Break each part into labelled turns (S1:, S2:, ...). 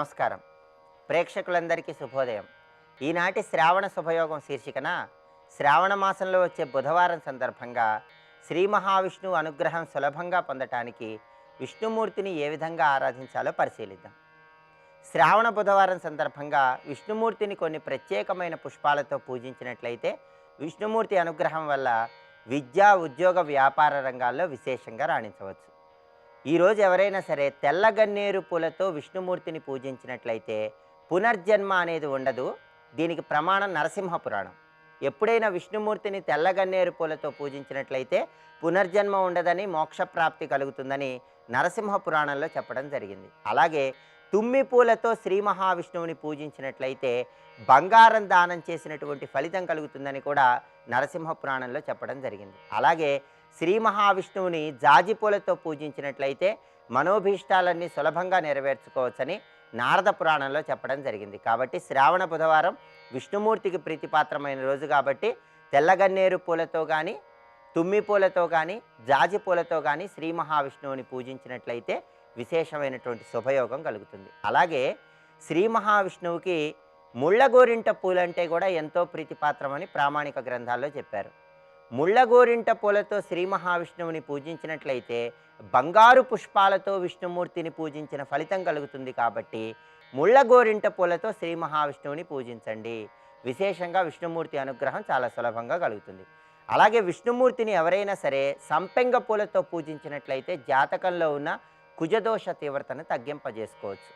S1: నమస్కారం. ప్రేక్షకులందరికీ శుభోదయం. ఈనాటి శ్రావణ శుభయోగం శీర్షికన శ్రావణ మాసంలో వచ్చే బుధవారం సందర్భంగా శ్రీ మహావిష్ణువు అనుగ్రహం సులభంగా పొందటానికి విష్ణుమూర్తిని ఏ విధంగా ఆరాధించాలో పరిశీలిద్దాం. శ్రావణ బుధవారం సందర్భంగా విష్ణుమూర్తిని కొన్ని ప్రత్యేకమైన పుష్పాలతో పూజించినట్లయితే విష్ణుమూర్తి అనుగ్రహం వల్ల విద్యా, ఉద్యోగ, వ్యాపార రంగాల్లో విశేషంగా రాణించవచ్చు. ఈరోజు ఎవరైనా సరే తెల్ల గన్నేరు పూలతో విష్ణుమూర్తిని పూజించినట్లయితే పునర్జన్మ అనేది ఉండదు. దీనికి ప్రమాణం నరసింహ పురాణం. ఎప్పుడైనా విష్ణుమూర్తిని తెల్ల గన్నేరు పూలతో పూజించినట్లయితే పునర్జన్మ ఉండదని, మోక్షప్రాప్తి కలుగుతుందని నరసింహ పురాణంలో చెప్పడం జరిగింది. అలాగే తుమ్మి పూలతో శ్రీ మహావిష్ణువుని పూజించినట్లయితే బంగారం దానం చేసినటువంటి ఫలితం కలుగుతుందని కూడా నరసింహ పురాణంలో చెప్పడం జరిగింది. అలాగే శ్రీ మహావిష్ణువుని జాజి పూలతో పూజించినట్లయితే మనోభీష్టాలన్నీ సులభంగా నెరవేర్చుకోవచ్చని నారద పురాణంలో చెప్పడం జరిగింది. కాబట్టి శ్రావణ బుధవారం విష్ణుమూర్తికి ప్రీతిపాత్రమైన రోజు కాబట్టి తెల్లగన్నేరు పూలతో కానీ, తుమ్మి పూలతో కానీ, జాజి పూలతో కానీ శ్రీ మహావిష్ణువుని పూజించినట్లయితే విశేషమైనటువంటి శుభయోగం కలుగుతుంది. అలాగే శ్రీ మహావిష్ణువుకి ముళ్ళగోరింట పూలంటే కూడా ఎంతో ప్రీతిపాత్రమని ప్రామాణిక గ్రంథాల్లో చెప్పారు. ముళ్ళగోరింట పూలతో శ్రీ మహావిష్ణువుని పూజించినట్లయితే బంగారు పుష్పాలతో విష్ణుమూర్తిని పూజించిన ఫలితం కలుగుతుంది. కాబట్టి ముళ్ళగోరింట పూలతో శ్రీ మహావిష్ణువుని పూజించండి. విశేషంగా విష్ణుమూర్తి అనుగ్రహం చాలా సులభంగా కలుగుతుంది. అలాగే విష్ణుమూర్తిని ఎవరైనా సరే సంపెంగ పూలతో పూజించినట్లయితే జాతకంలో ఉన్న కుజదోష తీవ్రతను తగ్గింపజేసుకోవచ్చు.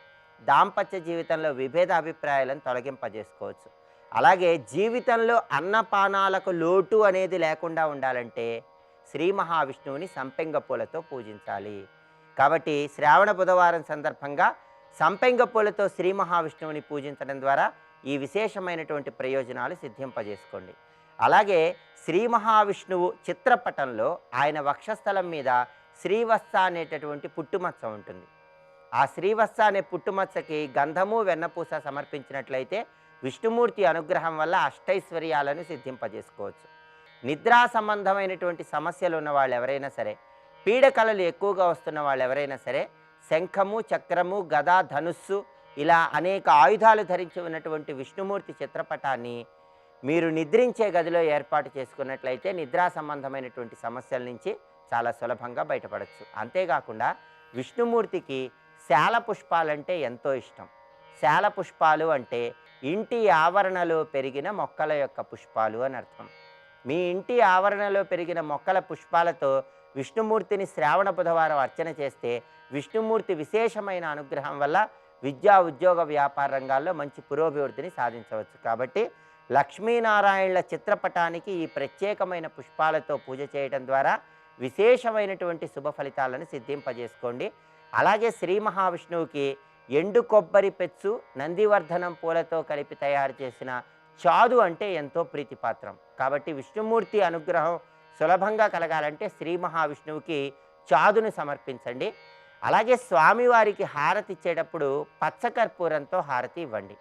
S1: దాంపత్య జీవితంలో విభేద అభిప్రాయాలను తొలగింపజేసుకోవచ్చు. అలాగే జీవితంలో అన్నపానాలకు లోటు అనేది లేకుండా ఉండాలంటే శ్రీ మహావిష్ణువుని సంపెంగ పూలతో పూజించాలి. కాబట్టి శ్రావణ బుధవారం సందర్భంగా సంపెంగ పూలతో శ్రీ మహావిష్ణువుని పూజించడం ద్వారా ఈ విశేషమైనటువంటి ప్రయోజనాలు సిద్ధింపజేసుకోండి. అలాగే శ్రీ మహావిష్ణువు చిత్రపటంలో ఆయన వక్షస్థలం మీద శ్రీవత్స అనేటటువంటి పుట్టుమచ్చ ఉంటుంది. ఆ శ్రీవత్స అనే పుట్టుమచ్చకి గంధము, వెన్నపూస సమర్పించినట్లయితే విష్ణుమూర్తి అనుగ్రహం వల్ల అష్టైశ్వర్యాలను సిద్ధింపజేసుకోవచ్చు. నిద్రా సంబంధమైనటువంటి సమస్యలు ఉన్న వాళ్ళు ఎవరైనా సరే, పీడకలలు ఎక్కువగా వస్తున్న వాళ్ళు ఎవరైనా సరే శంఖము, చక్రము, గద, ధనుస్సు ఇలా అనేక ఆయుధాలు ధరించి ఉన్నటువంటి విష్ణుమూర్తి చిత్రపటాన్ని మీరు నిద్రించే గదిలో ఏర్పాటు చేసుకున్నట్లయితే నిద్రా సంబంధమైనటువంటి సమస్యల నుంచి చాలా సులభంగా బయటపడవచ్చు. అంతేకాకుండా విష్ణుమూర్తికి శాల పుష్పాలంటే ఎంతో ఇష్టం. శాల పుష్పాలు అంటే ఇంటి ఆవరణలో పెరిగిన మొక్కల యొక్క పుష్పాలు అని అర్థం. మీ ఇంటి ఆవరణలో పెరిగిన మొక్కల పుష్పాలతో విష్ణుమూర్తిని శ్రావణ బుధవారం అర్చన చేస్తే విష్ణుమూర్తి విశేషమైన అనుగ్రహం వల్ల విద్యా, ఉద్యోగ, వ్యాపార రంగాల్లో మంచి పురోభివృద్ధిని సాధించవచ్చు. కాబట్టి లక్ష్మీనారాయణుల చిత్రపటానికి ఈ ప్రత్యేకమైన పుష్పాలతో పూజ చేయడం ద్వారా విశేషమైనటువంటి శుభ ఫలితాలను సిద్ధింపజేసుకోండి. అలాగే శ్రీ మహావిష్ణువుకి ఎండు కొబ్బరి పెచ్చు, నందివర్ధనం పూలతో కలిపి తయారు చేసిన చాదు అంటే ఎంతో ప్రీతిపాత్రం. కాబట్టి విష్ణుమూర్తి అనుగ్రహం సులభంగా కలగాలంటే శ్రీ మహావిష్ణువుకి చాదును సమర్పించండి. అలాగే స్వామివారికి హారతి ఇచ్చేటప్పుడు పచ్చకర్పూరంతో హారతి ఇవ్వండి.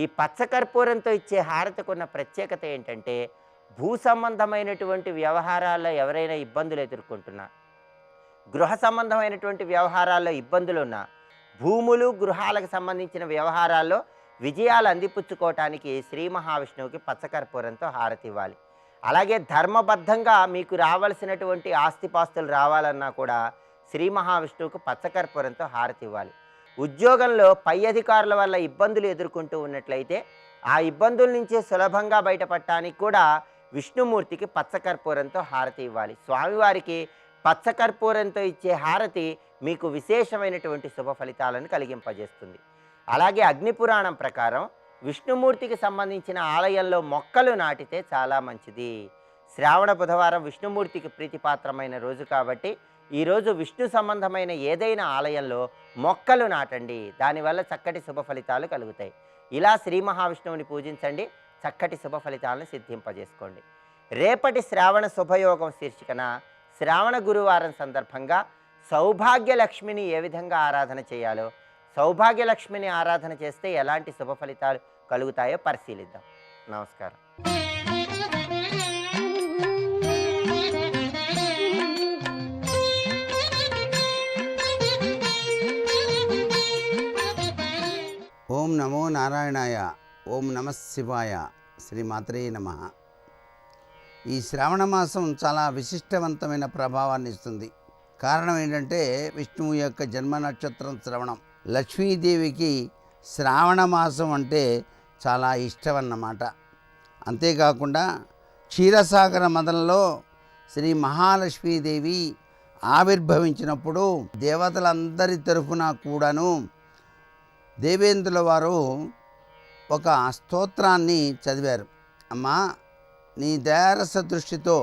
S1: ఈ పచ్చకర్పూరంతో ఇచ్చే హారతికి ఉన్న ప్రత్యేకత ఏంటంటే భూ సంబంధమైనటువంటి వ్యవహారాల్లో ఎవరైనా ఇబ్బందులు ఎదుర్కొంటున్నా, గృహ సంబంధమైనటువంటి వ్యవహారాల్లో ఇబ్బందులు ఉన్నా, భూములు, గృహాలకు సంబంధించిన వ్యవహారాల్లో విజయాలు అందిపుచ్చుకోవటానికి శ్రీ మహావిష్ణువుకి పచ్చకర్పూరంతో హారతి ఇవ్వాలి. అలాగే ధర్మబద్ధంగా మీకు రావాల్సినటువంటి ఆస్తిపాస్తులు రావాలన్నా కూడా శ్రీ మహావిష్ణువుకు పచ్చకర్పూరంతో హారతి ఇవ్వాలి. ఉద్యోగంలో పై అధికారుల వల్ల ఇబ్బందులు ఎదుర్కొంటూ ఉన్నట్లయితే ఆ ఇబ్బందుల నుంచి సులభంగా బయటపడటానికి కూడా విష్ణుమూర్తికి పచ్చకర్పూరంతో హారతి ఇవ్వాలి. స్వామివారికి పచ్చకర్పూరంతో ఇచ్చే హారతి మీకు విశేషమైనటువంటి శుభ ఫలితాలను కలిగింపజేస్తుంది. అలాగే అగ్నిపురాణం ప్రకారం విష్ణుమూర్తికి సంబంధించిన ఆలయంలో మొక్కలు నాటితే చాలా మంచిది. శ్రావణ బుధవారం విష్ణుమూర్తికి ప్రీతిపాత్రమైన రోజు కాబట్టి ఈరోజు విష్ణు సంబంధమైన ఏదైనా ఆలయంలో మొక్కలు నాటండి. దానివల్ల చక్కటి శుభ ఫలితాలు కలుగుతాయి. ఇలా శ్రీ మహావిష్ణువుని పూజించండి, చక్కటి శుభ ఫలితాలను సిద్ధింపజేసుకోండి. రేపటి శ్రావణ శుభయోగం శీర్షికన శ్రావణ గురువారం సందర్భంగా సౌభాగ్యలక్ష్మిని ఏ విధంగా ఆరాధన చేయాలో, సౌభాగ్యలక్ష్మిని ఆరాధన చేస్తే ఎలాంటి శుభ ఫలితాలు కలుగుతాయో పరిశీలిద్దాం. నమస్కారం.
S2: నారాయణాయ. ఓం నమః శివాయ. శ్రీమాత్రే నమః. ఈ శ్రావణ మాసం చాలా విశిష్టవంతమైన ప్రభావాన్ని ఇస్తుంది. కారణం ఏంటంటే విష్ణువు యొక్క జన్మ నక్షత్రం శ్రవణం. లక్ష్మీదేవికి శ్రావణ మాసం అంటే చాలా ఇష్టం అన్నమాట. అంతేకాకుండా క్షీరసాగర మదనలో శ్రీ మహాలక్ష్మీదేవి ఆవిర్భవించినప్పుడు దేవతలందరి తరఫున కూడాను దేవేంద్రుల వారు ఒక స్తోత్రాన్ని చదివారు. అమ్మా, నీ దయారస దృష్టితో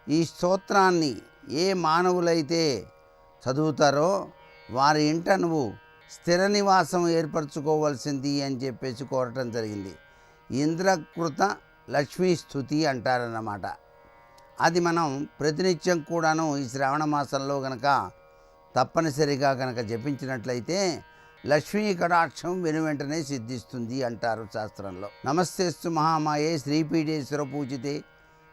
S2: ఈ స్తోత్రాన్ని ఏ మానవులైతే చదువుతారో వారి ఇంట నువ్వు స్థిర నివాసం ఏర్పరచుకోవాల్సింది అని చెప్పేసి కోరటం జరిగింది. ఇంద్రకృత లక్ష్మీ స్తుతి అంటారన్నమాట. అది మనం ప్రతినిత్యం కూడాను ఈ శ్రావణ మాసంలో కనుక తప్పనిసరిగా కనుక జపించినట్లయితే లక్ష్మీ కటాక్షం వెనువెంటనే సిద్ధిస్తుంది అంటారు శాస్త్రంలో. నమస్తేస్తు మహామాయే శ్రీపీఠేశ్వర పూజితే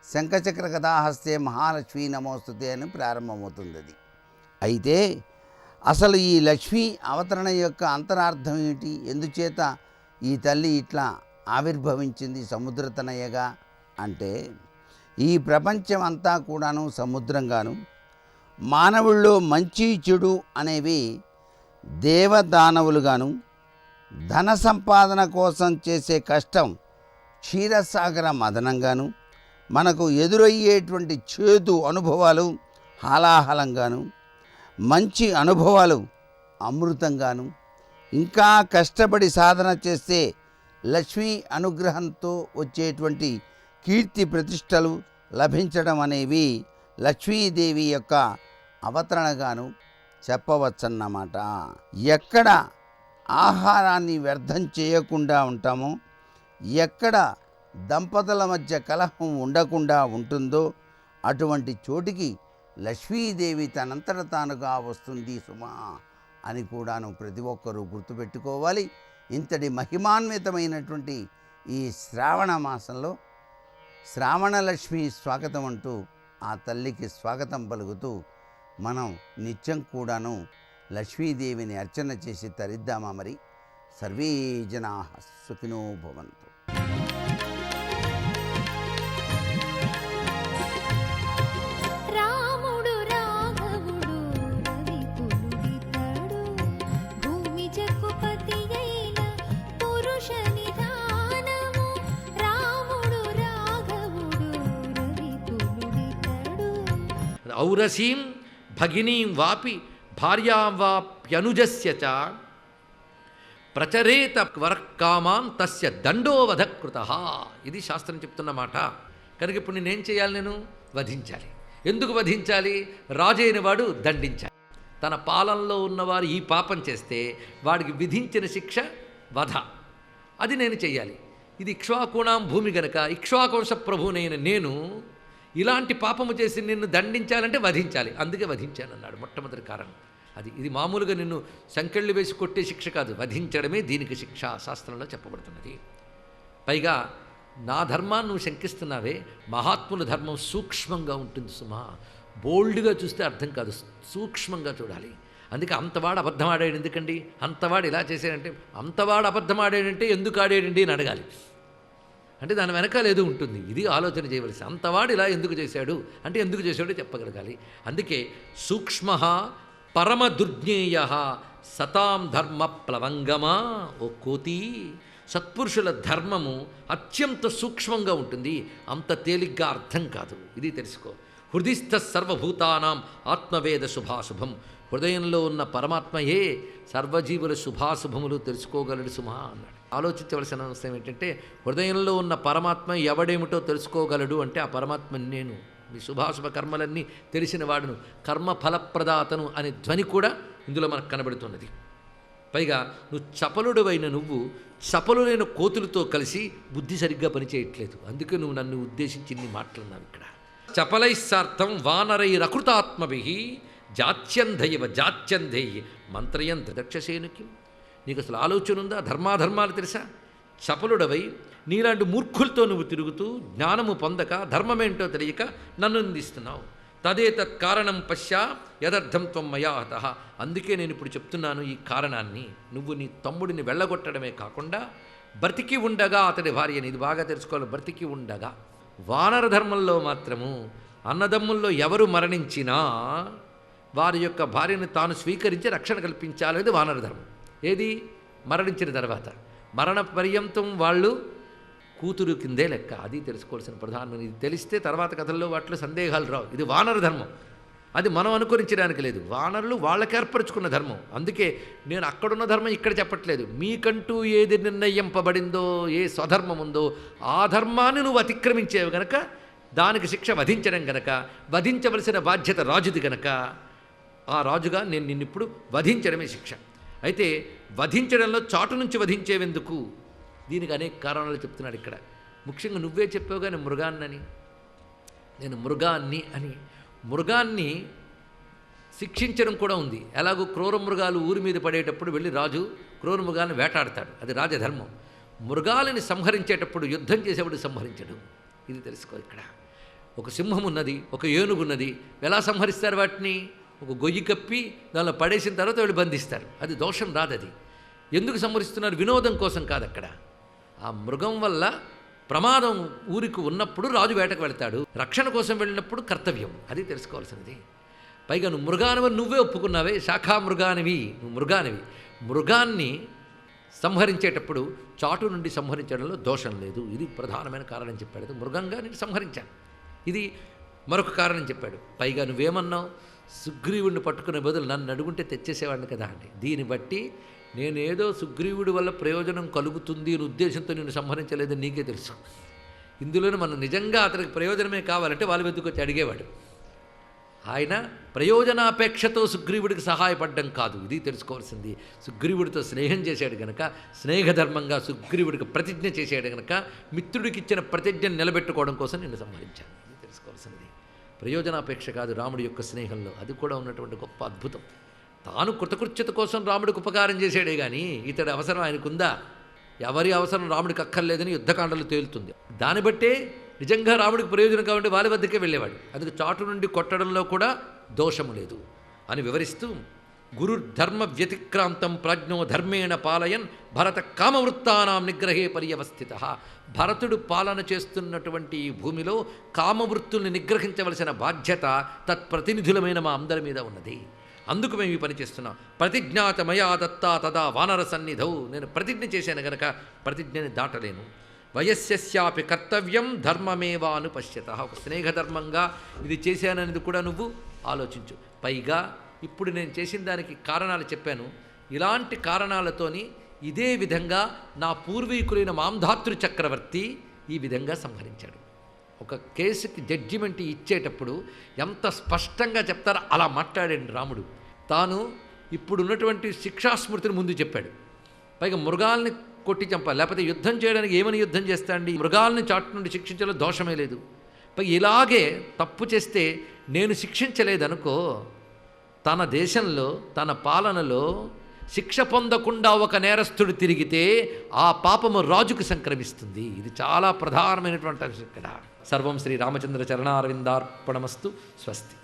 S2: శంఖచక్ర కథాహస్తే మహాలక్ష్మీ నమోస్తుతే అని ప్రారంభమవుతుంది అది. అయితే అసలు ఈ లక్ష్మీ అవతరణ యొక్క అంతరార్థం ఏంటి? ఎందుచేత ఈ తల్లి ఇట్లా ఆవిర్భవించింది సముద్రతనయగా అంటే, ఈ ప్రపంచం అంతా కూడాను సముద్రంగాను, మానవుల్లో మంచి చెడు అనేవి దేవదానవులుగాను, ధన సంపాదన కోసం చేసే కష్టం క్షీరసాగర మదనంగాను, మనకు ఎదురయ్యేటువంటి చేదు అనుభవాలు హాలాహలంగాను, మంచి అనుభవాలు అమృతంగాను, ఇంకా కష్టపడి సాధన చేస్తే లక్ష్మీ అనుగ్రహంతో వచ్చేటువంటి కీర్తి ప్రతిష్టలు లభించడం అనేవి లక్ష్మీదేవి యొక్క అవతరణగాను చెప్పవచ్చన్నమాట. ఎక్కడ ఆహారాన్ని వ్యర్థం చేయకుండా ఉంటామో, ఎక్కడ దంపతుల మధ్య కలహం ఉండకుండా ఉంటుందో అటువంటి చోటికి లక్ష్మీదేవి తనంతట తానుగా వస్తుంది సుమా అని కూడాను ప్రతి ఒక్కరూ గుర్తుపెట్టుకోవాలి. ఇంతటి మహిమాన్వితమైనటువంటి ఈ శ్రావణ మాసంలో శ్రావణలక్ష్మి స్వాగతం అంటూ ఆ తల్లికి స్వాగతం పలుకుతూ మనం నిత్యం కూడాను లక్ష్మీదేవిని అర్చన చేసి తరిద్దామా మరి? సర్వే జనాః సుఖినో భవంతు.
S3: రాముడు రాఘవుడు రవికులుడితడు, భూమి జగ్గుపతి అయిన పురుష నిధానము. రాముడు రాఘవుడు రవికులుడితడు.
S4: ఔరసీం భగినీం వాపి భార్యాం వాప్యనుజస్య చ ప్రచరేత వరకామాన్ తస్య దండోవధకృతః. ఇది శాస్త్రం చెప్తున్న మాట. కనుక ఇప్పుడు నేనేం చేయాలి? నేను వధించాలి. ఎందుకు వధించాలి? రాజు అయిన వాడు దండించాలి. తన పాలనలో ఉన్నవారు ఈ పాపం చేస్తే వాడికి విధించిన శిక్ష వధ. అది నేను చెయ్యాలి. ఇది ఇక్ష్వాకుణాం భూమి గనక ఇక్ష్వాకంశ ప్రభువునైన నేను ఇలాంటి పాపము చేసి నిన్ను దండించాలంటే వధించాలి. అందుకే వధించాను అన్నాడు మొట్టమొదటి కారణం అది. ఇది మామూలుగా నిన్ను సంకెళ్ళు వేసి కొట్టే శిక్ష కాదు, వధించడమే దీనికి శిక్ష శాస్త్రంలో చెప్పబడుతున్నది. పైగా నా ధర్మాన్ని నువ్వు శంకిస్తున్నావే, మహాత్ముల ధర్మం సూక్ష్మంగా ఉంటుంది సుమా. బోల్డ్గా చూస్తే అర్థం కాదు, సూక్ష్మంగా చూడాలి. అందుకే అంతవాడు అబద్ధం ఆడాడు ఎందుకండి, అంతవాడు ఇలా చేశాడంటే, అంతవాడు అబద్ధం ఆడాడంటే ఎందుకు ఆడాడండి అని అడగాలి. అంటే దాని వెనకాల ఏదో ఉంటుంది. ఇది ఆలోచన చేయవలసి. అంతవాడు ఇలా ఎందుకు చేశాడు అంటే ఎందుకు చేశాడో చెప్పగలగాలి. అందుకే సూక్ష్మ పరమ దుర్జ్ఞేయ సతాం ధర్మ ప్లవంగమా. ఓ కోతి, సత్పురుషుల ధర్మము అత్యంత సూక్ష్మంగా ఉంటుంది, అంత తేలిగ్గా అర్థం కాదు. ఇది తెలుసుకో. హృదిస్థ సర్వభూతానాం ఆత్మవేద శుభాశుభం. హృదయంలో ఉన్న పరమాత్మయే సర్వజీవుల శుభాశుభములు తెలుసుకోగలడు సుమా అన్నాడు. ఆలోచించవలసిన అంశం ఏంటంటే, హృదయంలో ఉన్న పరమాత్మ ఎవడేమిటో తెలుసుకోగలడు అంటే ఆ పరమాత్మ నేను. మీ శుభాశుభ కర్మలన్నీ తెలిసిన వాడును, కర్మ ఫలప్రదాతను అనే ధ్వని కూడా ఇందులో మనకు కనబడుతున్నది. పైగా నువ్వు చపలుడువైన నువ్వు చపలులైన కోతులతో కలిసి బుద్ధి సరిగ్గా పనిచేయట్లేదు. అందుకే నువ్వు నన్ను ఉద్దేశించి ఇన్ని మాట్లాడినావు. ఇక్కడ చపలైస్సార్థం వానరైరకృతాత్మభి జాత్యంధైవ జాత్యంధేయ మంత్రయంత దక్షసేనుకి. నీకు అసలు ఆలోచన ఉందా? ధర్మాధర్మాలు తెలుసా? చపలుడవై నీలాంటి మూర్ఖులతో నువ్వు తిరుగుతూ జ్ఞానము పొందక ధర్మమేంటో తెలియక నన్ను నిందిస్తున్నావు. తదేతత్ కారణం పశ్యా యదర్థం త్వం మయా హతః. అందుకే నేను ఇప్పుడు చెప్తున్నాను ఈ కారణాన్ని. నువ్వు నీ తమ్ముడిని వెళ్ళగొట్టడమే కాకుండా బ్రతికి ఉండగా అతడి భార్యని, ఇది బాగా తెలుసుకోవాలి, బ్రతికి ఉండగా. వానర ధర్మంలో మాత్రము అన్నదమ్ముల్లో ఎవరు మరణించినా వారి యొక్క భార్యను తాను స్వీకరించి రక్షణ కల్పించాలనేది వానర ధర్మం. ఏది? మరణించిన తర్వాత మరణ పర్యంతం వాళ్ళు కూతురు కిందే లెక్క. అది తెలుసుకోవాల్సిన ప్రధానమైన. ఇది తెలిస్తే తర్వాత కథల్లో వాటిలో సందేహాలు రావు. ఇది వానర ధర్మం, అది మనం అనుకరించడానికి లేదు. వానరులు వాళ్ళకి ఏర్పరచుకున్న ధర్మం. అందుకే నేను అక్కడున్న ధర్మం ఇక్కడ చెప్పట్లేదు. మీకంటూ ఏది నిర్ణయింపబడిందో, ఏ స్వధర్మం ఉందో ఆ ధర్మాన్ని నువ్వు అతిక్రమించేవి గనక దానికి శిక్ష వధించడం గనక, వధించవలసిన బాధ్యత రాజుది గనక ఆ రాజుగా నేను నిన్నిప్పుడు వధించడమే శిక్ష. అయితే వధించడంలో చాటు నుంచి వధించేవెందుకు? దీనికి అనేక కారణాలు చెప్తున్నాడు ఇక్కడ. ముఖ్యంగా నువ్వే చెప్పావు కానీ మృగాన్నని, నేను మృగాన్ని అని. మృగాన్ని శిక్షించడం కూడా ఉంది. ఎలాగో క్రూర మృగాలు ఊరి మీద పడేటప్పుడు వెళ్ళి రాజు క్రూర మృగాలను వేటాడతాడు, అది రాజధర్మం. మృగాలని సంహరించేటప్పుడు యుద్ధం చేసేవాడు సంహరించడు. ఇది తెలుసుకో. ఇక్కడ ఒక సింహం ఉన్నది, ఒక ఏనుగు ఉన్నది. ఎలా సంహరిస్తారు వాటిని? ఒక గొయ్యి కప్పి దానిలో పడేసిన తర్వాత వీళ్ళు బంధిస్తారు. అది దోషం రాదు. అది ఎందుకు సంహరిస్తున్నారు? వినోదం కోసం కాదు. అక్కడ ఆ మృగం వల్ల ప్రమాదం ఊరికి ఉన్నప్పుడు రాజు వేటకు వెళ్తాడు, రక్షణ కోసం వెళ్ళినప్పుడు కర్తవ్యం. అది తెలుసుకోవాల్సినది. పైగా నువ్వు మృగానివని నువ్వే ఒప్పుకున్నావే, శాఖా మృగానివి, నువ్వు మృగానివి. మృగాన్ని సంహరించేటప్పుడు చాటు నుండి సంహరించడంలో దోషం లేదు. ఇది ప్రధానమైన కారణం చెప్పాడు. మృగంగా నేను సంహరించాను, ఇది మరొక కారణం చెప్పాడు. పైగా నువ్వేమన్నావు? సుగ్రీవుడిని పట్టుకునే బదులు నన్ను అడుగుంటే తెచ్చేసేవాడిని కదా అండి. దీన్ని బట్టి నేనేదో సుగ్రీవుడి వల్ల ప్రయోజనం కలుగుతుంది అని ఉద్దేశంతో నేను సంహరించలేదని నీకే తెలుసు. ఇందులోనే మనం నిజంగా అతనికి ప్రయోజనమే కావాలంటే వాళ్ళ వెతుకు వచ్చి అడిగేవాడు. ఆయన ప్రయోజనాపేక్షతో సుగ్రీవుడికి సహాయపడడం కాదు. ఇది తెలుసుకోవాల్సింది. సుగ్రీవుడితో స్నేహం చేశాడు గనక, స్నేహధర్మంగా సుగ్రీవుడికి ప్రతిజ్ఞ చేశాడు గనక, మిత్రుడికి ఇచ్చిన ప్రతిజ్ఞను నిలబెట్టుకోవడం కోసం నిన్ను సంహరించాను. ఇది తెలుసుకోవాల్సింది. ప్రయోజనాపేక్ష కాదు రాముడి యొక్క స్నేహంలో. అది కూడా ఉన్నటువంటి గొప్ప అద్భుతం. తాను కృతకృత్యత కోసం రాముడికి ఉపకారం చేశాడే కానీ ఇతడి అవసరం ఆయనకుందా? ఎవరి అవసరం రాముడికి అక్కర్లేదని యుద్ధకాండలు తేలుతుంది. దాన్ని బట్టే నిజంగా రాముడికి ప్రయోజనం కాబట్టి వాళ్ళ వద్దకే వెళ్ళేవాడు. అందుకే చాటు నుండి కొట్టడంలో కూడా దోషము లేదు అని వివరిస్తూ, గురుర్ధర్మ వ్యతిక్రాంతం ప్రాజ్ఞో ధర్మేణ పాలయన్ భరత కామవృత్తానాం నిగ్రహే పర్యవస్థిత. భరతుడు పాలన చేస్తున్నటువంటి ఈ భూమిలో కామవృత్తుల్ని నిగ్రహించవలసిన బాధ్యత తత్ప్రతినిధులమైన మా అందరి మీద ఉన్నది. అందుకు మేము ఈ పని చేస్తున్నాం. ప్రతిజ్ఞాత మయా దత్తా తదా వానర సన్నిధౌ. నేను ప్రతిజ్ఞ చేశాను గనక ప్రతిజ్ఞని దాటలేను. వయస్యాపి కర్తవ్యం ధర్మమేవాను పశ్యత. ఒక స్నేహధర్మంగా ఇది చేశాననేది కూడా నువ్వు ఆలోచించు. పైగా ఇప్పుడు నేను చేసిన దానికి కారణాలు చెప్పాను. ఇలాంటి కారణాలతోని ఇదే విధంగా నా పూర్వీకులైన మాంధాతృ చక్రవర్తి ఈ విధంగా సంహరించాడు. ఒక కేసుకి జడ్జిమెంట్ ఇచ్చేటప్పుడు ఎంత స్పష్టంగా చెప్తారో అలా మాట్లాడాడు రాముడు. తాను ఇప్పుడున్నటువంటి శిక్షాస్మృతిని ముందు చెప్పాడు. పైగా మృగాల్ని కొట్టి చంపాలి, లేకపోతే యుద్ధం చేయడానికి ఏమని యుద్ధం చేస్తాండి? మృగాల్ని చాటు నుండి శిక్షించడంలో దోషమే లేదు. పైగా ఇలాగే తప్పు చేస్తే నేను శిక్షించలేదనుకో, తన దేశంలో తన పాలనలో శిక్ష పొందకుండా ఒక నేరస్తుడు తిరిగితే ఆ పాపము రాజుకు సంక్రమిస్తుంది. ఇది చాలా ప్రధానమైనటువంటి అంశం ఇక్కడ. సర్వం శ్రీ రామచంద్ర చరణారవిందార్పణమస్తు. స్వస్తి.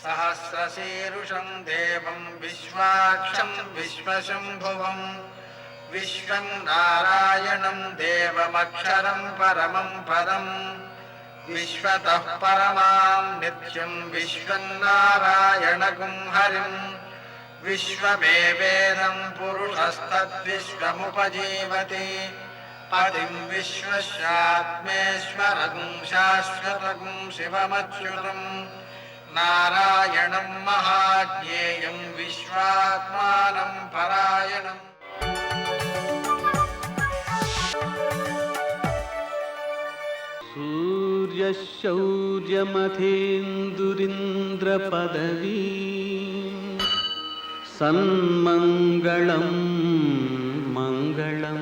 S2: సహస్రశీరుషం దేవం విశ్వాక్షం విశ్వశంభువం విశ్వం నారాయణం దేవమక్షరం పరమం పదం విశ్వతః పరమాం నిత్యం విశ్వం నారాయణగుం హరిం విశ్వమేవేదం పురుషస్తద్విశ్వముపజీవతి పతిం విశ్వస్యాత్మేశ్వరగుం శాశ్వతగుం శివమచ్యుతం నారాయణం మహాజ్ఞేయం విశ్వాత్మానం పరాయణం.
S5: సూర్యశౌర్యమథేందురింద్రపదవీ సన్మంగళం మంగళం.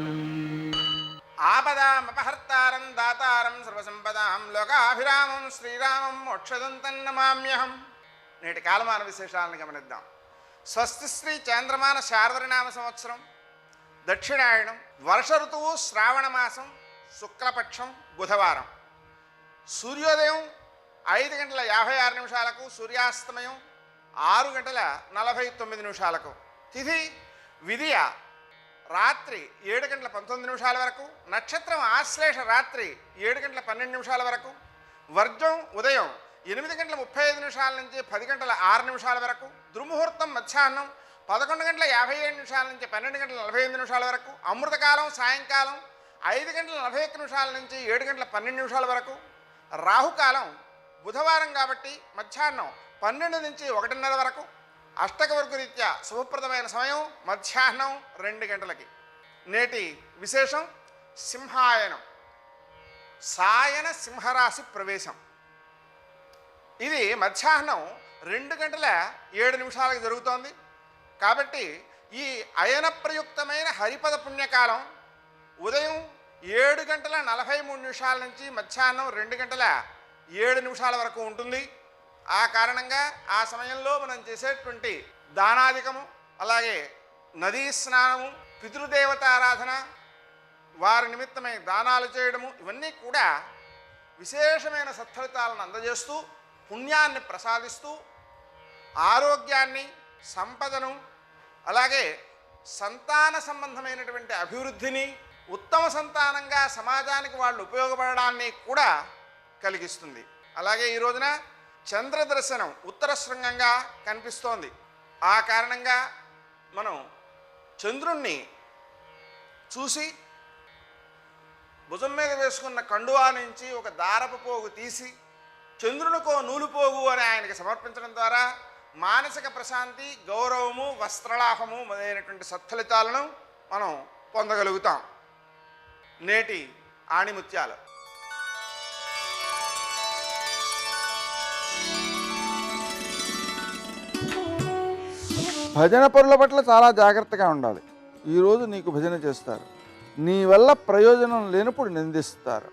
S6: ఆపదామపహర్తారం దాతారం సర్వసంపదాం లోకాభిరామం శ్రీరామం మోక్షదంతం నమామ్యహం. నేటి కాలమాన విశేషాలను గమనిద్దాం. స్వస్తి శ్రీ చాంద్రమాన శార్వరినామ సంవత్సరం, దక్షిణాయనం, వర్ష ఋతువు, శ్రావణ మాసం, శుక్లపక్షం, బుధవారం. సూర్యోదయం 5:56 సూర్యాస్తమయం 6:49 తిథి విధియ రాత్రి 7:19 వరకు, నక్షత్రం ఆశ్లేష రాత్రి 7:12 వరకు, వర్జం ఉదయం 8:35 నుంచి 10:06 వరకు, దుర్ముహూర్తం మధ్యాహ్నం 11:57 నుంచి 12:45 వరకు, అమృతకాలం సాయంకాలం 5:41 నుంచి 7:12 వరకు, రాహుకాలం బుధవారం కాబట్టి మధ్యాహ్నం 12 నుంచి 1:30 వరకు, అష్టకవర్గ రీత్యా శుభప్రదమైన సమయం మధ్యాహ్నం 2 గంటలకి. నేటి విశేషం సింహాయనం, సాయన సింహరాశి ప్రవేశం. ఇది మధ్యాహ్నం 2:07 జరుగుతోంది. కాబట్టి ఈ అయన ప్రయుక్తమైన హరిపద పుణ్యకాలం ఉదయం 7:43 నుంచి మధ్యాహ్నం 2:07 వరకు ఉంటుంది. ఆ కారణంగా ఆ సమయంలో మనం చేసేటువంటి దానాధికము, అలాగే నదీ స్నానము, పితృదేవతారాధన, వారి నిమిత్తమై దానాలు చేయడము, ఇవన్నీ కూడా విశేషమైన సత్ఫలితాలను అందజేస్తూ పుణ్యాన్ని ప్రసాదిస్తూ ఆరోగ్యాన్ని, సంపదను, అలాగే సంతాన సంబంధమైనటువంటి అభివృద్ధిని, ఉత్తమ సంతానంగా సమాజానికి వాళ్ళు ఉపయోగపడడాన్ని కూడా కలిగిస్తుంది. అలాగే ఈ రోజున చంద్ర దర్శనం ఉత్తర శృంగంగా కనిపిస్తోంది. ఆ కారణంగా మనం చంద్రుణ్ణి చూసి భుజం మీద వేసుకున్న కండువా నుంచి ఒక దారపు పోగు తీసి చంద్రునికో నూలుపోగు అని ఆయనకి సమర్పించడం ద్వారా మానసిక ప్రశాంతి, గౌరవము, వస్త్రలాభము మొదలైనటువంటి సత్ఫలితాలను మనం పొందగలుగుతాం. నేటి ఆణిముత్యాలు.
S7: భజన పరుల పట్ల చాలా జాగ్రత్తగా ఉండాలి. ఈరోజు నీకు భజన చేస్తారు, నీ వల్ల ప్రయోజనం లేనప్పుడు నిందిస్తారు.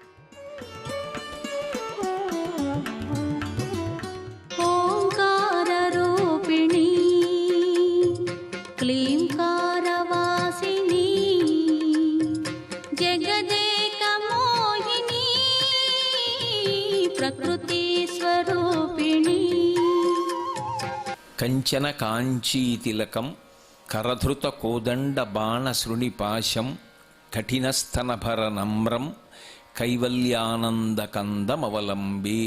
S3: ఓంకారరూపిణి క్లీంకారవాసిని జగదేకమోహిని ప్రకృతి స్వరూపిణి.
S8: కంచన కాంచీతిలకం కరధృత కోదండ బాణ శృణిపాశం కఠినస్తనభర నమ్రం కైవల్యానందకందమవలంబే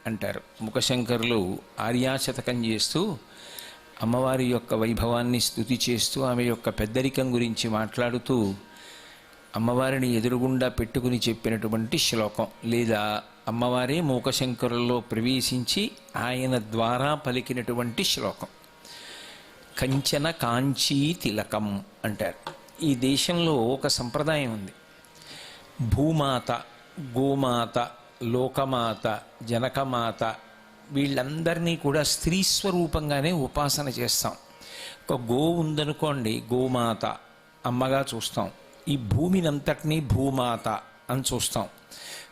S8: అంటారు. ముఖశంకరులు ఆర్యాశతకం చేస్తూ అమ్మవారి యొక్క వైభవాన్ని స్తుతి చేస్తూ ఆమె యొక్క పెద్దరికం గురించి మాట్లాడుతూ అమ్మవారిని ఎదురుగుండా పెట్టుకుని చెప్పినటువంటి శ్లోకం, లేదా అమ్మవారే మూకశంకరుల్లో ప్రవేశించి ఆయన ద్వారా పలికినటువంటి శ్లోకం. కంచన కాంచీ తిలకం అంటారు. ఈ దేశంలో ఒక సంప్రదాయం ఉంది. భూమాత, గోమాత, లోకమాత, జనకమాత వీళ్ళందరినీ కూడా స్త్రీ స్వరూపంగానే ఉపాసన చేస్తాం. ఒక గో ఉందనుకోండి, గోమాత అమ్మగా చూస్తాం. ఈ భూమినంతటినీ భూమాత అని చూస్తాం.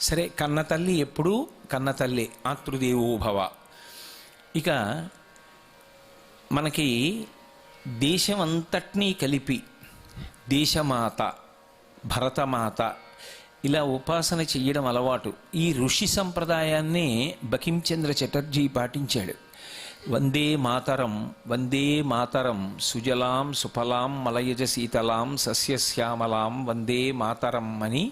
S8: సరే, కన్నతల్లి ఎప్పుడూ కన్నతల్లి, ఆతృదేవోభవ. ఇక మనకి దేశం అంతటినీ కలిపి దేశమాత, భరతమాత ఇలా ఉపాసన చెయ్యడం అలవాటు. ఈ ఋషి సంప్రదాయాన్నే బకించంద్ర చటర్జీ పాటించాడు. వందే మాతరం, వందే మాతరం, సుజలాం సుఫలాం మలయజ శీతలాం సస్యశ్యామలాం వందే మాతరం అని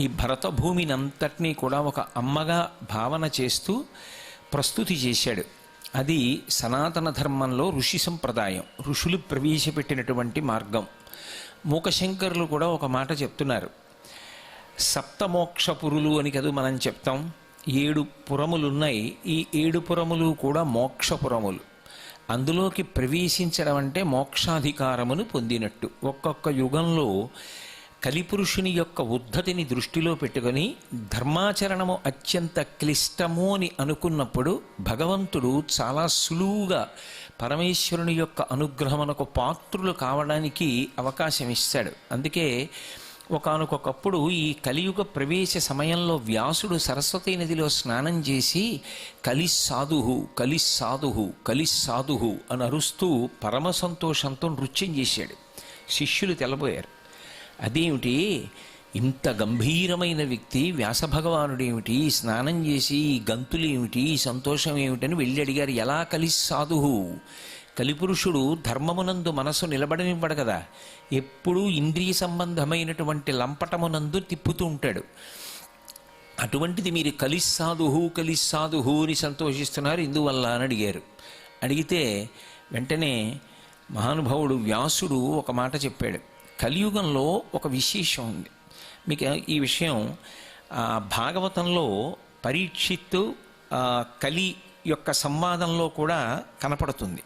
S8: ఈ భరత భూమినంతటినీ కూడా ఒక అమ్మగా భావన చేస్తూ ప్రస్తుతి చేశాడు. అది సనాతన ధర్మంలో ఋషి సంప్రదాయం, ఋషులు ప్రవేశపెట్టినటువంటి మార్గం. మూకశంకరులు కూడా ఒక మాట చెప్తున్నారు. సప్తమోక్షపురులు అని కదా మనం చెప్తాం. 7 పురములున్నాయి. ఈ 7 పురములు కూడా మోక్షపురములు. అందులోకి ప్రవేశించడం అంటే మోక్షాధికారమును పొందినట్టు. ఒక్కొక్క యుగంలో కలిపురుషుని యొక్క ఉద్ధతిని దృష్టిలో పెట్టుకొని ధర్మాచరణము అత్యంత క్లిష్టము అని అనుకున్నప్పుడు భగవంతుడు చాలా సులువుగా పరమేశ్వరుని యొక్క అనుగ్రహమునకు పాత్రులు కావడానికి అవకాశం ఇస్తాడు. అందుకే ఒకానొకప్పుడు ఈ కలియుగ ప్రవేశ సమయంలో వ్యాసుడు సరస్వతీ నదిలో స్నానం చేసి కలిస్సాధుహు కలిస్సాధుహు కలిస్సాధుహు అని అరుస్తూ పరమ సంతోషంతో నృత్యం చేశాడు. శిష్యులు తెల్లబోయారు. అదేమిటి, ఇంత గంభీరమైన వ్యక్తి వ్యాసభగవానుడేమిటి, స్నానం చేసి ఈ గంతులేమిటి, ఈ సంతోషం ఏమిటని వెళ్ళి అడిగారు. ఎలా కలిసాధు, కలిపురుషుడు ధర్మమునందు మనసు నిలబడనివ్వడు కదా, ఎప్పుడూ ఇంద్రియ సంబంధమైనటువంటి లంపటమునందు తిప్పుతూ ఉంటాడు. అటువంటిది మీరు కలిస్సాధుహు అని సంతోషిస్తున్నారు ఎందువల్ల అని అడిగారు. అడిగితే వెంటనే మహానుభావుడు వ్యాసుడు ఒక మాట చెప్పాడు. కలియుగంలో ఒక విశేషం ఉంది. మీకు ఈ విషయం భాగవతంలో పరీక్షిత్తు కలి యొక్క సంవాదంలో కూడా కనపడుతుంది.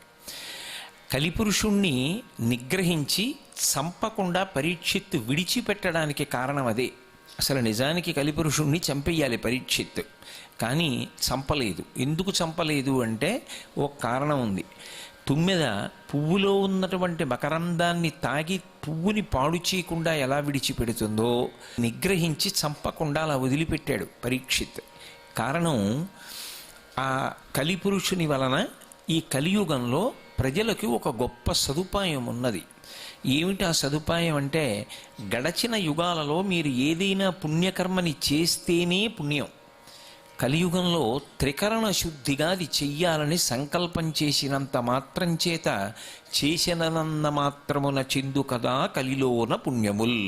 S8: కలిపురుషుణ్ణి నిగ్రహించి చంపకుండా పరీక్షిత్తు విడిచిపెట్టడానికి కారణం అదే. అసలు నిజానికి కలిపురుషుణ్ణి చంపేయాలి పరీక్షిత్తు, కానీ చంపలేదు. ఎందుకు చంపలేదు అంటే ఒక కారణం ఉంది. తుమ్మెద పువ్వులో ఉన్నటువంటి మకరందాన్ని తాగి పువ్వుని పాడు చేయకుండా ఎలా విడిచిపెడుతుందో నిగ్రహించి చంపకుండా అలా వదిలిపెట్టాడు పరీక్షిత్. కారణం ఆ కలిపురుషుని వలన ఈ కలియుగంలో ప్రజలకు ఒక గొప్ప సదుపాయం ఉన్నది. ఏమిటి ఆ సదుపాయం అంటే, గడచిన యుగాలలో మీరు ఏదైనా పుణ్యకర్మని చేస్తేనే పుణ్యం. కలియుగంలో త్రికరణ శుద్ధిగా అది చెయ్యాలని సంకల్పం చేసినంత మాత్రం చేత చేసినన్న మాత్రమున చెందు కదా కలిలోన పుణ్యముల్.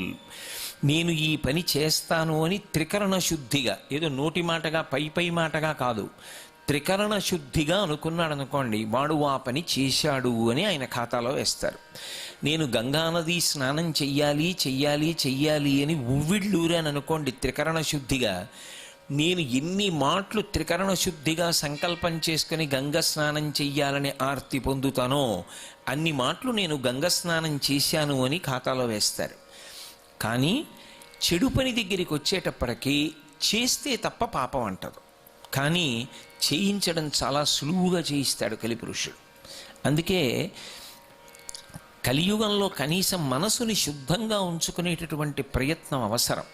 S8: నేను ఈ పని చేస్తాను అని త్రికరణ శుద్ధిగా, ఏదో నోటి మాటగా పై మాటగా కాదు, త్రికరణ శుద్ధిగా అనుకున్నాడు అనుకోండి, వాడు ఆ పని చేశాడు అని ఆయన ఖాతాలో వేస్తారు. నేను గంగానది స్నానం చెయ్యాలి అని ఉవ్విళ్ళూరాను అనుకోండి త్రికరణ శుద్ధిగా, నేను ఎన్ని మాటలు త్రికరణ శుద్ధిగా సంకల్పం చేసుకుని గంగ స్నానం చెయ్యాలని ఆర్తి పొందుతానో అన్ని మాటలు నేను గంగ స్నానం చేశాను అని ఖాతాలో వేస్తారు. కానీ చెడు పని దగ్గరికి వచ్చేటప్పటికీ చేస్తే తప్ప పాపం అంటారు, కానీ చేయించడం చాలా సులువుగా చేయిస్తాడు కలిపురుషుడు. అందుకే కలియుగంలో కనీసం మనసుని శుద్ధంగా ఉంచుకునేటటువంటి ప్రయత్నం అవసరం.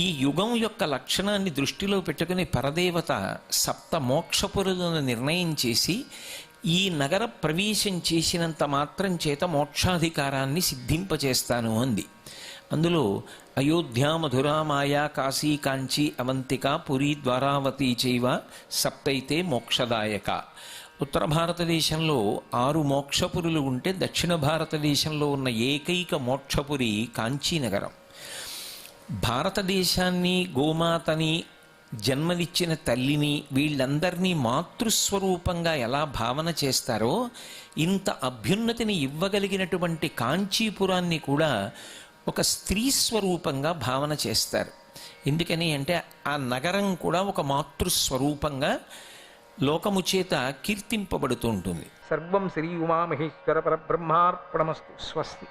S8: ఈ యుగం యొక్క లక్షణాన్ని దృష్టిలో పెట్టుకుని పరదేవత సప్త మోక్షపురులను నిర్ణయం చేసి ఈ నగర ప్రవేశం చేసినంత మాత్రం చేత మోక్షాధికారాన్ని సిద్ధింపచేస్తాను అంది. అందులో అయోధ్య, మధుర, మాయా, కాశీ, కాంచీ, అవంతిక, పురి, ద్వారావతి చైవ సప్తైతే మోక్షదాయక. ఉత్తర భారతదేశంలో 6 మోక్షపురులు ఉంటే దక్షిణ భారతదేశంలో ఉన్న ఏకైక మోక్షపురి కాంచీనగరం. భారతదేశాన్ని, గోమాతని, జన్మనిచ్చిన తల్లిని, వీళ్ళందరినీ మాతృస్వరూపంగా ఎలా భావన చేస్తారో ఇంత అభ్యున్నతిని ఇవ్వగలిగినటువంటి కాంచీపురాన్ని కూడా ఒక స్త్రీ స్వరూపంగా భావన చేస్తారు. ఎందుకని అంటే ఆ నగరం కూడా ఒక మాతృస్వరూపంగా లోకము చేత కీర్తింపబడుతూ ఉంటుంది.
S9: సర్వం శ్రీ ఉమామహేశ్వర పరబ్రహ్మార్పణమస్తు. స్వస్తి.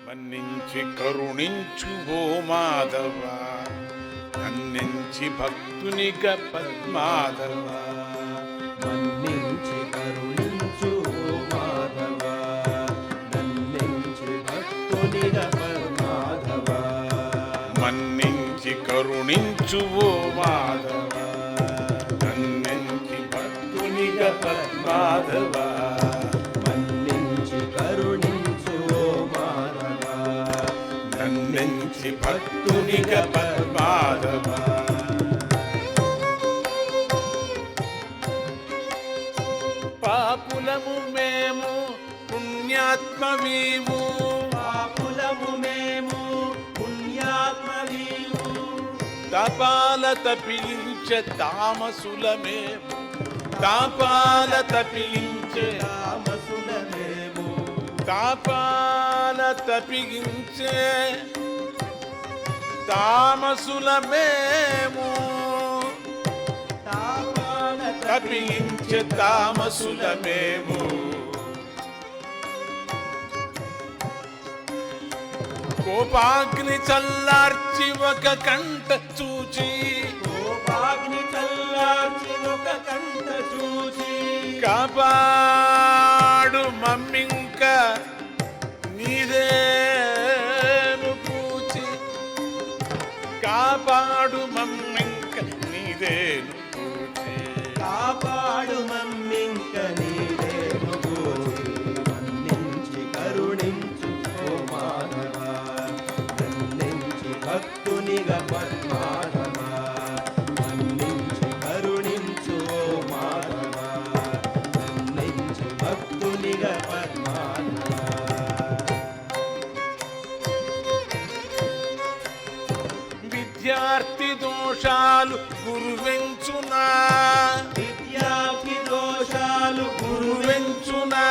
S6: మన్నించి కరుణించు ఓ మాధవ, మన్నించి భక్తునిగ పద్మాధవ.
S5: మన్నించి కరుణించు ఓ మాధవ, మన్నించి భక్తునిగ పద్మాధవ.
S6: మన్నించి కరుణించు ఓ మాధవ, మన్నించి భక్తునిగ పద్మాధవ.
S5: మన్నించి కరుణించు ఓ మాధవ,
S6: మన్నించి భక్తునిగ పద్మాధవ. పాపులము మేము పుణ్యాత్మవీము,
S5: పాపులము మేము పుణ్యాత్మవీము.
S6: తపాల తపించే తామసులమేము, తాపాల తపించే
S5: తామసులమేము.
S6: తాపాల తపించే తామసులమేము,
S5: తాపాల
S6: తపించే తామసులమేము. కోపాగ్ని చల్లార్చి ఒక కంట చూచి,
S5: కోపాగ్ని చల్లార్చి ఒక కంట చూచి. పూచి
S6: కాపాడు మమ్మింక నీదేను పూచి కాపాడు మమ్మింక నీదేను పూచి
S5: కాపాడు మమ్మింక నీదేను పూచి మన్నించి కరుణించు ఓ మాధవ మన్నించి భక్తునిగా పద్మాధవ మన్నించి కరుణించు ఓ మాధవ మన్నించి భక్తునిగా పద్మాధవ
S6: విద్యార్థి దోషాలు గురువెంచునా
S5: విద్యార్థి దోషాలు
S6: గురువెంచునా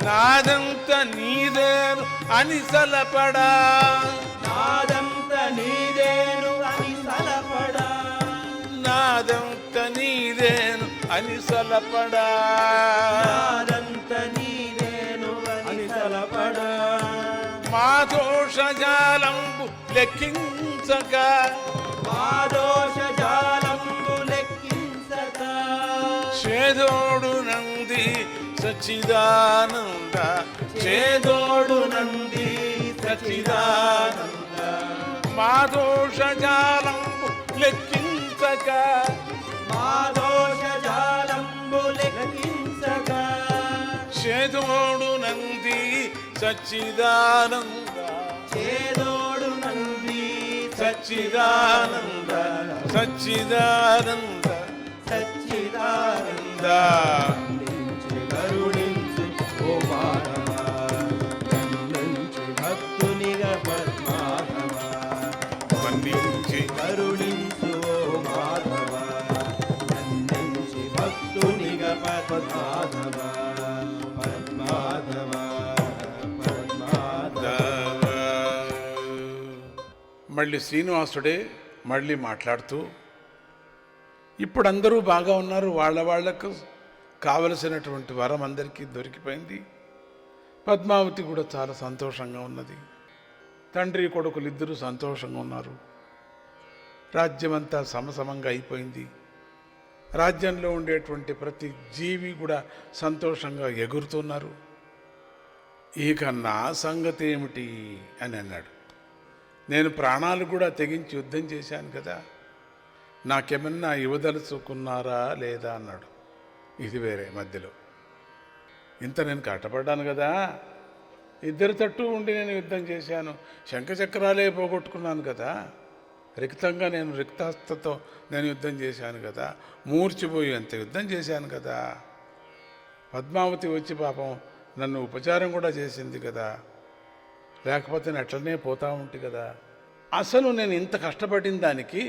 S6: నాదంత నీదేను అని సలపడా
S5: నాదంత నీదేను అని సలపడా
S6: నాదంత నీదేను అని సలపడా
S5: నాదంత నీదేను అని సలపడా
S6: మా దోషజాలంబు లెక్కించక
S5: మా దోష జాలంబు లెక్కించక
S6: చేదోడు నంది సచ్చిదానంద చేదోడు నంది సచ్చిదానంద మా దోషజాలంబు లెక్కించక
S5: మా దోష జాలంబు లెక్కించక
S6: చేదోడు నంది సచ్చిదానంద
S5: చేదోడు నంది
S6: సచ్చిదానంద సచ్చిదానంద
S5: సచ్చిదానంద మన్నించి కరుణించు ఓ మాధవ మన్నించి భక్తునిగా పద్మాధవ
S6: మన్నించి
S5: కరుణించు ఓ మాధవ మన్నించి భక్తునిగా పద్మాధవ పద్మాధవ పద్మాధవ
S6: మళ్ళీ శ్రీనివాసుడే మళ్ళీ మాట్లాడుతూ ఇప్పుడు అందరూ బాగా ఉన్నారు, వాళ్లకు కావలసినటువంటి వరం అందరికీ దొరికిపోయింది. పద్మావతి కూడా చాలా సంతోషంగా ఉన్నది. తండ్రి కొడుకులు ఇద్దరూ సంతోషంగా ఉన్నారు. రాజ్యమంతా సమసమంగా అయిపోయింది. రాజ్యంలో ఉండేటువంటి ప్రతి జీవి కూడా సంతోషంగా ఎగురుతున్నారు. ఇక నా సంగతి ఏమిటి అని అన్నాడు. నేను ప్రాణాలు కూడా తెగించి యుద్ధం చేశాను కదా, నాకేమన్నా ఇవ్వదలుచుకున్నారా లేదా అన్నాడు. ఇది వేరే మధ్యలో ఇంత నేను కట్టపడ్డాను కదా, ఇద్దరి తట్టు ఉండి నేను యుద్ధం చేశాను, శంఖచక్రాలే పోగొట్టుకున్నాను కదా, రిక్తంగా నేను రిక్తహస్తతో నేను యుద్ధం చేశాను కదా, మూర్చిపోయి అంత యుద్ధం చేశాను కదా, పద్మావతి వచ్చి పాపం నన్ను ఉపచారం కూడా చేసింది కదా, లేకపోతే నేను అట్లనే పోతా ఉంటే కదా, అసలు నేను ఇంత కష్టపడిన దానికి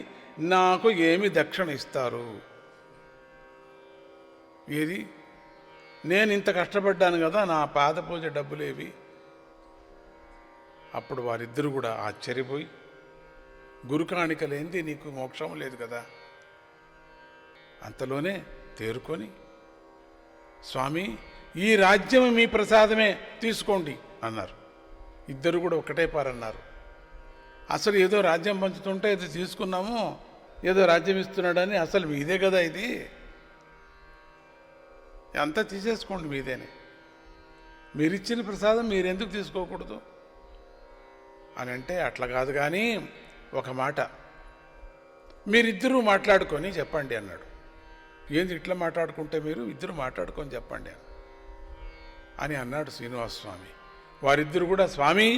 S6: నాకు ఏమి దక్షిణ ఇస్తారు? ఏది? నేను ఇంత కష్టపడ్డాను కదా, నా పాద పూజ డబ్బులేవి? అప్పుడు వారిద్దరూ కూడా ఆశ్చర్యపోయి, గురుకాణిక లేనిది నీకు మోక్షం లేదు కదా. అంతలోనే తేరుకొని, స్వామి ఈ రాజ్యం మీ ప్రసాదమే తీసుకోండి అన్నారు. ఇద్దరు కూడా ఒకటే పారన్నారు. అసలు ఏదో రాజ్యం పంచుతుంటే ఏదో తీసుకున్నాము, ఏదో రాజ్యం ఇస్తున్నాడని, అసలు మీదే కదా ఇది, అంతా తీసేసుకోండి మీదేనే, మీరిచ్చిన ప్రసాదం మీరెందుకు తీసుకోకూడదు అని అంటే, అట్లా కాదు కానీ ఒక మాట మీరిద్దరూ మాట్లాడుకొని చెప్పండి అన్నాడు. ఏంది ఇట్లా మాట్లాడుకుంటే? మీరు ఇద్దరు మాట్లాడుకొని చెప్పండి అని అన్నాడు శ్రీనివాస స్వామి. వారిద్దరు కూడా స్వామి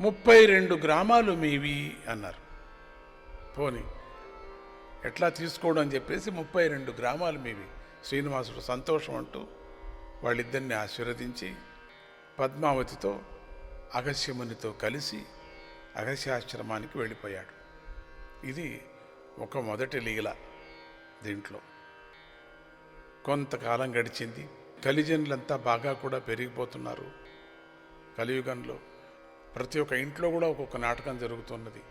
S6: 32 గ్రామాలు మీవి అన్నారు. పోని ఎట్లా తీసుకోవడం అని చెప్పేసి 32 గ్రామాలు మీవి. శ్రీనివాసుడు సంతోషం అంటూ వాళ్ళిద్దరిని ఆశీర్వదించి పద్మావతితో అగస్యమునితో కలిసి అగస్యాశ్రమానికి వెళ్ళిపోయాడు. ఇది ఒక మొదటి లీల. దీంట్లో కొంతకాలం గడిచింది. కలిజనులంతా బాగా కూడా పెరిగిపోతున్నారు. కలియుగంలో ప్రతి ఒక్క ఇంట్లో కూడా ఒక్కొక్క నాటకం జరుగుతున్నది.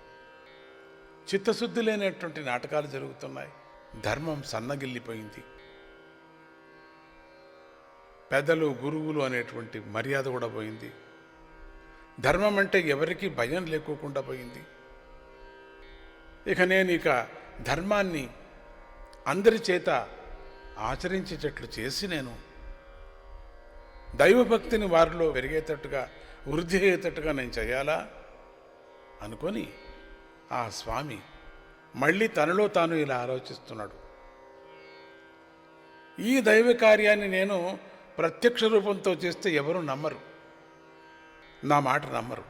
S6: చిత్తశుద్ధి లేనటువంటి నాటకాలు జరుగుతున్నాయి. ధర్మం సన్నగిల్లిపోయింది. పెద్దలు గురువులు అనేటువంటి మర్యాద కూడా పోయింది. ధర్మం అంటే ఎవరికీ భయం లేకోకుండా పోయింది. ఇక ధర్మాన్ని అందరి చేత ఆచరించేటట్లు చేసి నేను దైవభక్తిని వారిలో పెరిగేటట్టుగా వృద్ధి అయ్యేటట్టుగా నేను చేయాలా అనుకొని ఆ స్వామి మళ్ళీ తనలో తాను ఇలా ఆలోచిస్తున్నాడు. ఈ దైవ కార్యాన్ని నేను ప్రత్యక్ష రూపంతో చేస్తే ఎవరు నమ్మరు, నా మాట నమ్మరు.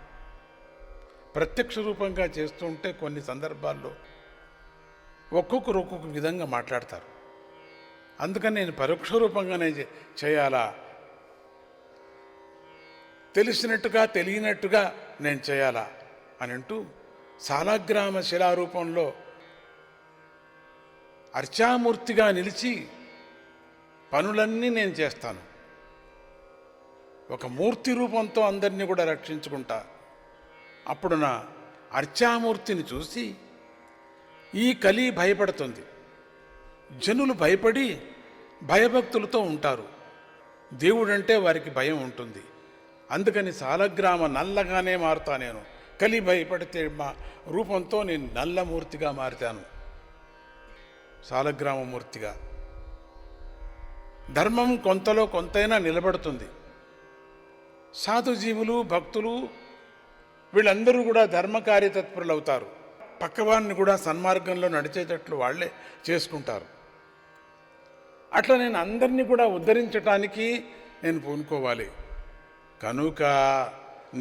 S6: ప్రత్యక్ష రూపంగా చేస్తూ ఉంటే కొన్ని సందర్భాల్లో ఒక్కొక్కరు ఒక్కొక్క విధంగా మాట్లాడతారు. అందుకని నేను పరోక్ష రూపంగానే చేయాలా, తెలిసినట్టుగా తెలియనట్టుగా నేను చేయాలా అని అంటూ సాలగ్రామ శిలారూపంలో అర్చామూర్తిగా నిలిచి పనులన్నీ నేను చేస్తాను. ఒక మూర్తి రూపంతో అందరినీ కూడా రక్షించుకుంటా. అప్పుడు నా అర్చామూర్తిని చూసి ఈ కలి భయపడుతుంది. జనులు భయపడి భయభక్తులతో ఉంటారు. దేవుడంటే వారికి భయం ఉంటుంది. అందుకని సాలగ్రామ నల్లగానే మారుతా. నేను కలి భయపడితే మా రూపంతో నేను నల్లమూర్తిగా మారుతాను, సాలగ్రామమూర్తిగా. ధర్మం కొంతలో కొంతైనా నిలబడుతుంది. సాధుజీవులు భక్తులు వీళ్ళందరూ కూడా ధర్మకార్యతత్పరులు అవుతారు. పక్కవారిని కూడా సన్మార్గంలో నడిచేటట్లు వాళ్ళే చేసుకుంటారు. అట్లా నేను అందరినీ కూడా ఉద్ధరించటానికి నేను పూనుకోవాలి. కనుక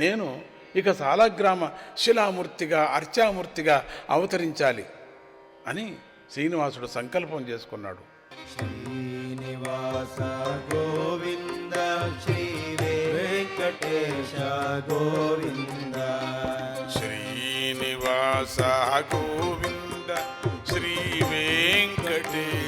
S6: నేను ఇక సాలగ్రామ శిలామూర్తిగా అర్చామూర్తిగా అవతరించాలి అని శ్రీనివాసుడు సంకల్పం చేసుకున్నాడు.
S5: శ్రీనివాస గోవింద శ్రీ వెంకటేశ గోవింద.
S6: శ్రీనివాస గోవింద శ్రీ వెంకటేశ